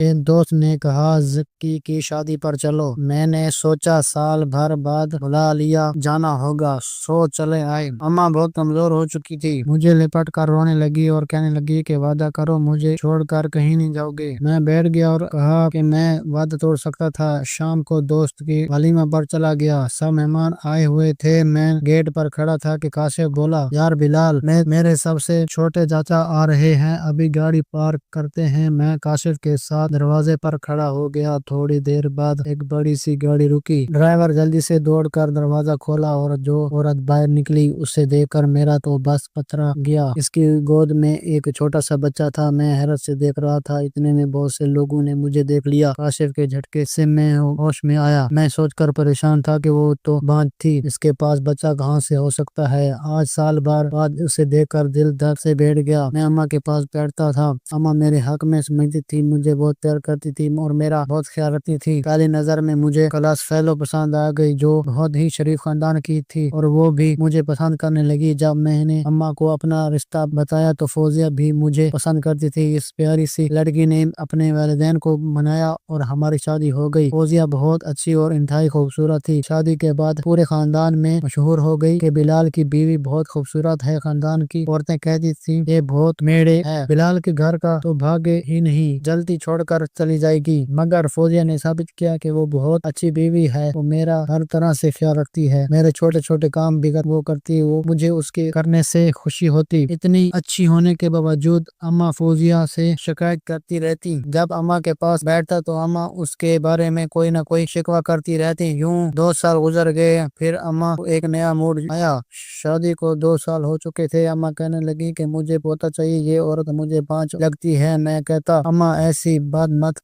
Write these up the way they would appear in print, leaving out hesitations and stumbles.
ایک دوست نے کہا زکی کی شادی پر چلو۔ میں نے سوچا سال بھر بعد بلا لیا جانا ہوگا، سو چلے آئے۔ اماں بہت کمزور ہو چکی تھی، مجھے لپٹ کر رونے لگی اور کہنے لگی کہ وعدہ کرو مجھے چھوڑ کر کہیں نہیں جاؤ گے۔ میں بیٹھ گیا اور کہا کہ میں وعدہ توڑ سکتا تھا۔ شام کو دوست کی ولیمہ پر چلا گیا، سب مہمان آئے ہوئے تھے۔ میں گیٹ پر کھڑا تھا کہ کاشف بولا، یار بلال، میرے سب سے چھوٹے چاچا آ رہے ہیں، ابھی گاڑی پارک کرتے ہیں۔ میں کاشف کے ساتھ دروازے پر کھڑا ہو گیا۔ تھوڑی دیر بعد ایک بڑی سی گاڑی رکی، ڈرائیور جلدی سے دوڑ کر دروازہ کھولا اور جو عورت باہر نکلی اسے دیکھ کر میرا تو بس پتھرا گیا۔ اس کی گود میں ایک چھوٹا سا بچہ تھا۔ میں حیرت سے دیکھ رہا تھا، اتنے میں بہت سے لوگوں نے مجھے دیکھ لیا۔ کاشف کے جھٹکے سے میں ہوش میں آیا۔ میں سوچ کر پریشان تھا کہ وہ تو بانجھ تھی، اس کے پاس بچہ کہاں سے ہو سکتا ہے۔ آج سال بھر بعد اسے دیکھ کر دل درد سے بیٹھ گیا۔ میں اماں کے پاس بیٹھتا تھا۔ اماں میرے حق میں سمجھتی تھی، مجھے بہت پیار کرتی تھی اور میرا بہت خیال رکھتی تھی۔ پہلی نظر میں مجھے کلاس فیلو پسند آ گئی، جو بہت ہی شریف خاندان کی تھی، اور وہ بھی مجھے پسند کرنے لگی۔ جب میں نے اماں کو اپنا رشتہ بتایا تو فوزیہ بھی مجھے پسند کرتی تھی۔ اس پیاری سی لڑکی نے اپنے والدین کو منایا اور ہماری شادی ہو گئی۔ فوزیہ بہت اچھی اور انتہائی خوبصورت تھی۔ شادی کے بعد پورے خاندان میں مشہور ہو گئی کہ بلال کی بیوی بہت خوبصورت ہے۔ خاندان کی عورتیں کہتی تھیں یہ بہت میڑے ہے، بلال کے گھر کا تو بھاگے ہی نہیں، جلدی چھوڑ کر چلی جائے گی۔ مگر فوزیہ نے ثابت کیا کہ وہ بہت اچھی بیوی ہے، وہ میرا ہر طرح سے خیال رکھتی ہے، میرے چھوٹے چھوٹے کام بھی وہ کرتی، وہ مجھے اس کے کرنے سے خوشی ہوتی۔ اتنی اچھی ہونے کے باوجود اماں فوزیہ سے شکایت کرتی رہتی۔ جب اماں کے پاس بیٹھتا تو اماں اس کے بارے میں کوئی نہ کوئی شکوہ کرتی رہتی۔ یوں 2 سال گزر گئے، پھر اماں کو ایک نیا موڈ آیا۔ شادی کو 2 سال ہو چکے تھے۔ اماں کہنے لگی کہ مجھے پوتا چاہیے، یہ عورت مجھے بانجھ لگتی ہے۔ میں کہتا، اماں ایسی بات مت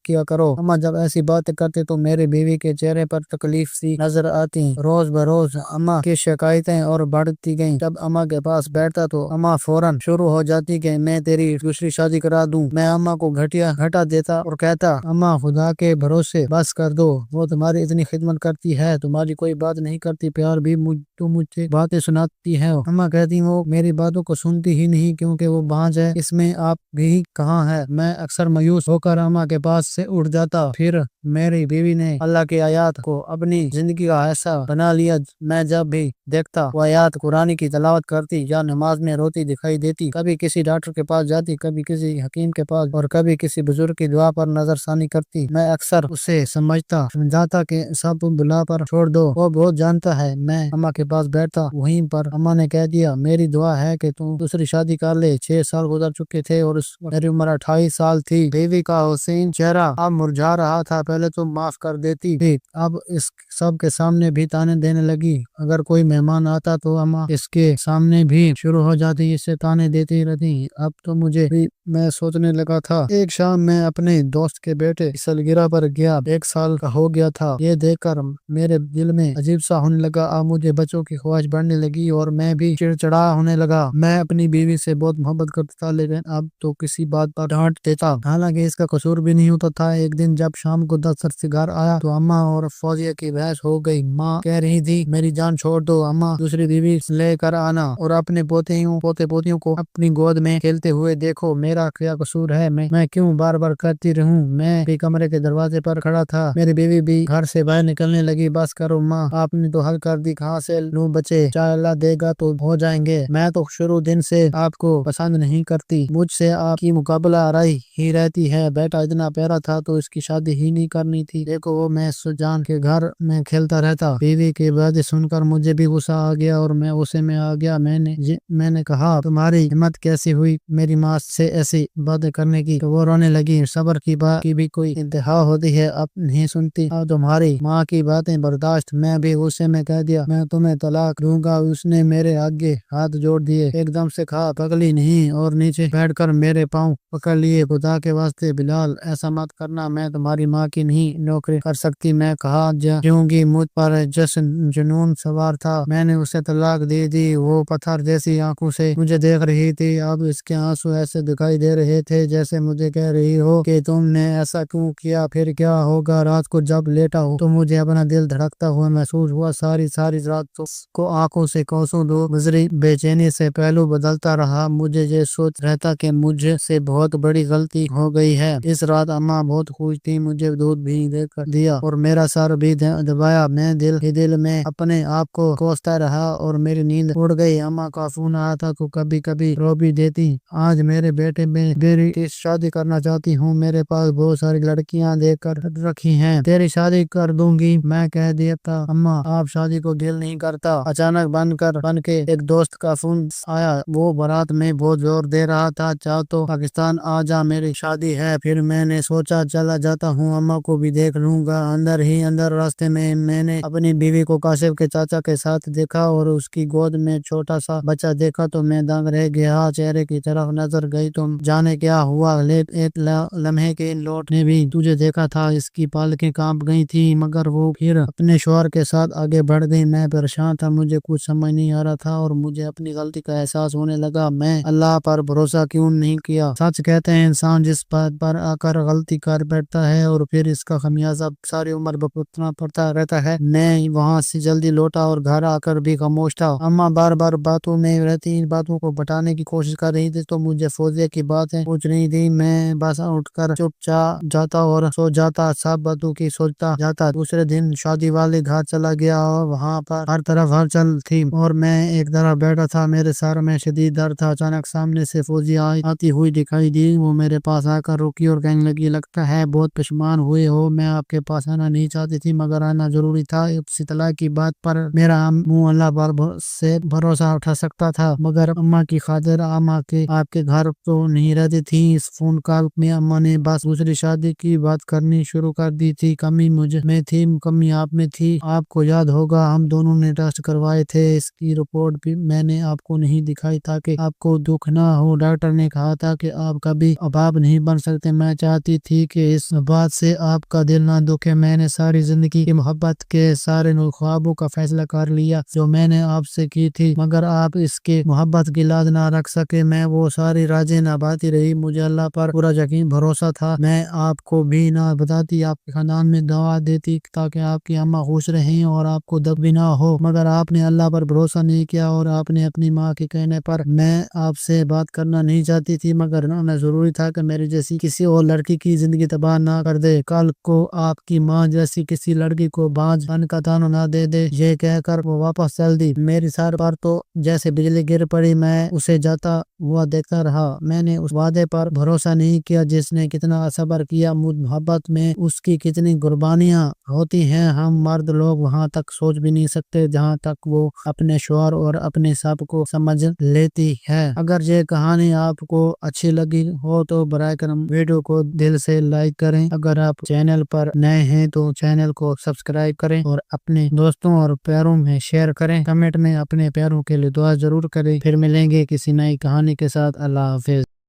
کیا کرو۔ اماں جب ایسی باتیں کرتی تو میرے بیوی کے چہرے پر تکلیف سی نظر آتی۔ روز بروز اماں کی شکایتیں اور بڑھتی گئیں۔ جب اماں کے پاس بیٹھتا تو اماں فوراً شروع ہو جاتی کہ میں تیری دوسری شادی کرا دوں۔ میں اماں کو گھٹا دیتا اور کہتا، اماں خدا کے بھروسے بس کر دو، وہ تمہاری اتنی خدمت کرتی ہے، تمہاری کوئی بات نہیں کرتی، پیار بھی تو مجھے باتیں سناتی ہے۔ اماں کہتی وہ میری باتوں کو سنتی ہی نہیں کیونکہ وہ بانجھ ہے، اس میں آپ بھی کہاں ہے۔ میں اکثر مایوس ہو کر اماں کے پاس سے اٹھ جاتا۔ پھر میری بیوی نے اللہ کی آیات کو اپنی زندگی کا حصہ بنا لیا۔ میں جب بھی دیکھتا وہ آیات قرآن کی تلاوت کرتی یا نماز میں روتی دکھائی دیتی۔ کبھی کسی ڈاکٹر کے پاس جاتی، کبھی کسی حکیم کے پاس، اور کبھی کسی بزرگ کی دعا پر نظر ثانی کرتی۔ میں اکثر اسے سمجھاتا کہ سب بلا پر چھوڑ دو، وہ بہت جانتا ہے۔ میں اماں کے پاس بیٹھتا، وہیں پر اماں نے کہہ دیا، میری دعا ہے کہ تم دوسری شادی کر لے۔ 6 سال گزر چکے تھے اور اس وقت میری عمر 28 سال تھی۔ بیوی کا حسین چہرہ اب مرجھا رہا تھا۔ پہلے تو معاف کر دیتی تھی، اب اس سب کے سامنے بھی تانے دینے لگی۔ اگر کوئی مہمان آتا تو اماں اس کے سامنے بھی شروع ہو جاتی، اسے تانے دیتی رہتی۔ اب تو مجھے بھی میں سوچنے لگا تھا۔ ایک شام میں اپنے دوست کے بیٹے کی سالگرہ پر گیا، 1 سال کا ہو گیا تھا۔ یہ دیکھ کر میرے دل میں عجیب سا ہونے لگا۔ اب مجھے بچوں کی خواہش بڑھنے لگی اور میں بھی چڑچڑا ہونے لگا۔ میں اپنی بیوی سے بہت محبت کرتا تھا، لیکن اب تو کسی بات پر ڈانٹ دیتا، حالانکہ اس کا قصور بھی نہیں ہوتا تھا۔ ایک دن جب شام کو دفتر سے گھر آیا تو اماں اور فوزیہ کی بحث ہو گئی۔ ماں کہہ رہی تھی، میری جان چھوڑ دو، اماں دوسری بیوی لے کر آنا اور اپنے پوتے پوتیوں کو اپنی گود میں کھیلتے ہوئے دیکھو، میرا کیا قصور ہے؟ میں کیوں بار بار کرتی رہوں؟ میں بھی کمرے کے دروازے پر کھڑا تھا۔ میری بیوی بھی گھر سے باہر نکلنے لگی۔ بس کرو ماں، آپ نے تو حل کر دی، کہاں سے لوں بچے؟ چاہے اللہ دے گا تو ہو جائیں گے۔ میں تو شروع دن سے آپ کو پسند نہیں کرتی، مجھ سے آپ کی مقابلہ آرائی ہی رہتی ہے۔ بیٹا اتنا پیارا تھا تو اس کی شادی ہی نہیں کرنی تھی، دیکھو وہ میں سجان کے گھر میں کھیلتا رہتا۔ بیوی کی باتیں سن کر مجھے بھی غصہ آ گیا اور میں غصے میں آ گیا۔ میں نے کہا، تمہاری ہمت کیسی ہوئی میری ماں سے ایسی باتیں کرنے کی؟ تو وہ رونے لگی۔ صبر کی بھی کوئی انتہا ہوتی ہے، اب نہیں سنتی اب تمہاری ماں کی باتیں برداشت۔ میں بھی غصے میں کہہ دیا، میں تمہیں طلاق دوں گا۔ اس نے میرے آگے ہاتھ جوڑ دیے، ایک دم سے کہا، پگلی نہیں، اور نیچے بیٹھ کر میرے پاؤں پکڑ لیے۔ خدا کے واسطے بلال، ایسا مت کرنا، میں تمہاری ماں کی نہیں نوکری کر سکتی۔ میں کہا کیوں گی؟ مجھ پر جس جنون سوار تھا میں نے اسے طلاق دے دی۔ وہ پتھر جیسی آنکھوں سے مجھے دیکھ رہی تھی۔ اب اس کے آنسو ایسے دکھائی دے رہے تھے جیسے مجھے کہہ رہی ہو کہ تم نے ایسا کیوں کیا؟ پھر کیا ہوگا؟ رات کو جب لیٹا ہوں تو مجھے اپنا دل دھڑکتا ہوا محسوس ہوا۔ ساری رات کو آنکھوں سے کوسوں دور گزری، بے چینی سے پہلو بدلتا رہا۔ مجھے یہ سوچ رہتا کہ مجھ سے بہت بڑی غلطی ہو گئی ہے۔ اس رات اماں بہت خوش تھی، مجھے دودھ بھی دے کر دیا اور میرا سر بھی دبایا۔ میں دل میں اپنے آپ کو کوستا رہا اور میری نیند اڑ گئی۔ اماں کا فون آیا تھا تو کبھی کبھی رو بھی دیتی۔ آج میرے بیٹے میں میری شادی کرنا چاہتی ہوں، میرے پاس بہت ساری لڑکیاں دیکھ کر رکھی ہیں، تیری شادی کر دوں گی۔ میں کہہ دیا تھا اماں آپ شادی کو دل نہیں کرتا۔ اچانک بن کے ایک دوست کا فون آیا، وہ بارات میں بہت زور دے رہا تھا، چاہ تو پاکستان آ جا، میری شادی ہے۔ پھر میں نے سوچا چلا جاتا ہوں، اماں کو بھی دیکھ لوں گا۔ اندر راستے میں نے اپنی بیوی کو کاشف کے چاچا کے ساتھ دیکھا اور اس کی گود میں چھوٹا سا بچہ دیکھا تو میں دنگ رہ گیا۔ چہرے کی طرف نظر گئی تو جانے کیا ہوا، ایک لمحے کے لوٹ نے بھی تجھے دیکھا تھا۔ اس کی پالکیں کانپ گئی تھی مگر وہ پھر اپنے شوہر کے ساتھ آگے بڑھ گئی۔ میں پریشان تھا، مجھے کچھ سمجھ نہیں آ رہا تھا اور مجھے اپنی غلطی کا احساس ہونے لگا۔ میں اللہ پر بھروسہ کیوں نہیں کیا؟ سچ کہتے ہیں انسان جس بات پر آ کر غلطی کر بیٹھتا ہے اور پھر اس کا خمیازہ ساری عمر بھگتنا پڑتا رہتا ہے۔ میں وہاں سے جلدی لوٹا اور گھر آ کر بھی خاموش تھا۔ اماں بار بار باتوں میں رہتی، ان باتوں کو بٹانے کی کوشش کر رہی تھی تو مجھے فوزیہ کی باتیں پوچھ رہی تھی۔ میں بس اٹھ کر چپ جاتا اور سو جاتا، سب باتوں کی سوچتا جاتا۔ دوسرے دن شادی والے گھر چلا گیا اور وہاں پر ہر طرف ہلچل تھی اور میں ایک طرف بیٹھا تھا، میرے سر میں شدید درد تھا۔ اچانک سامنے سے فوزیہ آتی ہوئی دکھائی دی۔ وہ میرے پاس آ کر رکی اور کہنے لگی لگتا ہے بہت پشیمان ہوئے ہو، میں آپ کے پاس آنا نہیں چاہتی تھی مگر آنا ضروری تھا۔ اس طلاق کی بات پر میرا منہ اللہ پر سے بھروسہ اٹھا سکتا تھا مگر اماں کی خاطر اماں کے آپ کے گھر تو نہیں رہتی تھی۔ اس فون کال میں اماں نے بس دوسری شادی کی بات کرنی شروع کر دی تھی۔ کمی مجھ میں تھی، کمی آپ میں تھی۔ آپ کو یاد ہوگا ہم دونوں نے ٹیسٹ کروائے تھے، اس کی رپورٹ بھی میں نے آپ کو نہیں دکھائی تاکہ آپ کو دکھ نہ ہو۔ ڈاکٹر نے کہا تھا کہ آپ کبھی باپ نہیں بن سکتے۔ میں چاہتی تھی کہ اس بات سے آپ کا دل نہ دکھے۔ میں نے ساری زندگی کی محبت کے سارے خوابوں کا فیصلہ کر لیا جو میں نے آپ سے کی تھی مگر آپ اس کے محبت کی لاج نہ رکھ سکے۔ میں وہ ساری رازیں نبھاتی رہی، مجھے اللہ پر پورا یقین بھروسہ تھا۔ میں آپ کو بھی نہ بتاتی، آپ کے خاندان میں دعا دیتی تاکہ آپ کی اماں خوش رہیں اور آپ کو دکھ بھی نہ ہو مگر آپ نے اللہ پر بھروسہ نہیں کیا اور آپ نے اپنی ماں کے کہنے پر میں آپ سے بات کرنا نہیں چاہتی تھی مگر انہیں ضروری تھا کہ میری جیسی کسی اور لڑکی کی زندگی تباہ نہ کر دے، کل کو آپ کی ماں جیسی کسی لڑکی کو باز بن کا تانا نہ دے دے۔ یہ کہہ کر وہ واپس چل دی۔ میری سر پر تو جیسے بجلی گر پڑی، میں اسے جاتا ہوا دیکھتا رہا۔ میں نے اس وعدے پر بھروسہ نہیں کیا جس نے کتنا صبر کیا، محبت میں اس کی کتنی قربانیاں ہوتی ہیں، ہم مرد لوگ وہاں تک سوچ بھی نہیں سکتے جہاں تک وہ اپنے شوہر اور اپنے سب کو سمجھ لیتی ہے۔ اگر یہ کہانی آپ کو اچھی لگی ہو تو برائے کرم ویڈیو کو دل سے لائک کریں، اگر آپ چینل پر نئے ہیں تو چینل کو سبسکرائب کریں اور اپنے دوستوں اور پیاروں میں شیئر کریں۔ کمنٹ میں اپنے پیاروں کے لیے دعا ضرور کریں۔ پھر ملیں گے کسی نئی کہانی کے ساتھ۔ اللہ حافظ۔